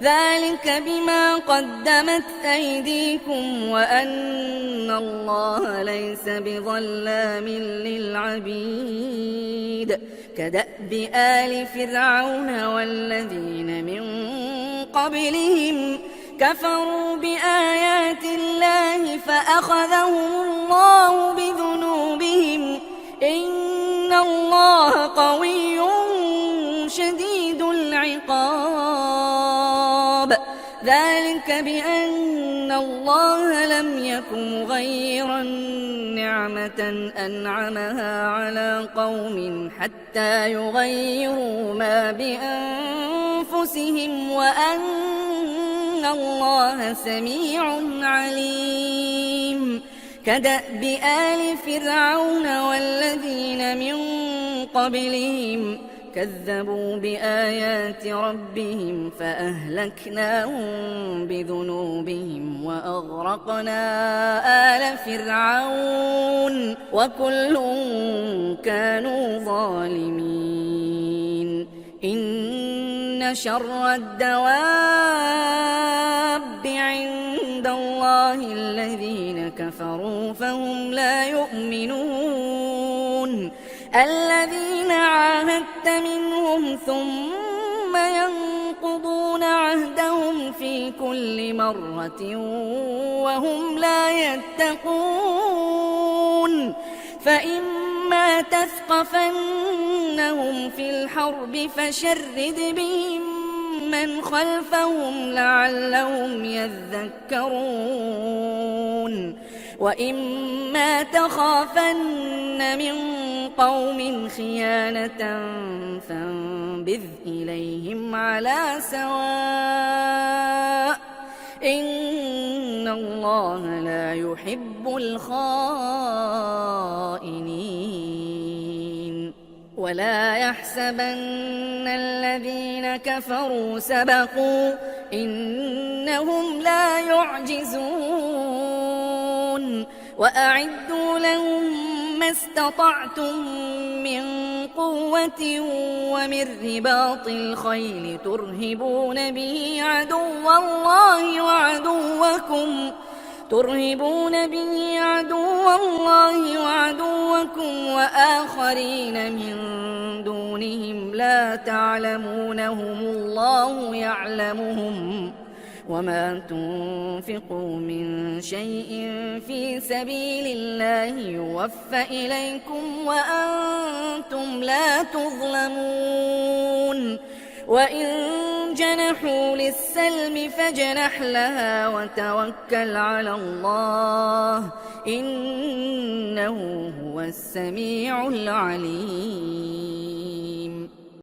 ذلك بما قدمت أيديكم وأن الله ليس بظلام للعبيد كدأب آل فرعون والذين من قبلهم كفروا بآيات الله فأخذهم الله بذنوبهم إن الله قوي شديد العقاب ذلك بأن الله لم يك مغيرا نعمة أنعمها على قوم حتى يغيروا ما بأنفسهم وأن الله سميع عليم كدأب آل فرعون والذين من قبلهم كذبوا بآيات ربهم فأهلكناهم بذنوبهم وأغرقنا آل فرعون وكل كانوا ظالمين إن شر الدواب عند الله الذين كفروا فهم لا يؤمنون الذين عاهدت منهم ثم ينقضون عهدهم في كل مرة وهم لا يتقون فإما تثقفنهم في الحرب فشرد بهم من خلفهم لعلهم يذكرون وإما تخافن من قوم خيانة فانبذ إليهم على سواء إن الله لا يحب الخائنين ولا يحسبن الذين كفروا سبقوا إنهم لا يعجزون وأعدوا لهم ما استطعتم من قوة ومن رباط الخيل ترهبون به عدو الله وعدوكم وآخرين من دونهم لا تعلمونهم الله يعلمهم وما تنفقوا من شيء في سبيل الله يوفى إليكم وأنتم لا تظلمون وإن جنحوا للسلم فاجنح لها وتوكل على الله إنه هو السميع العليم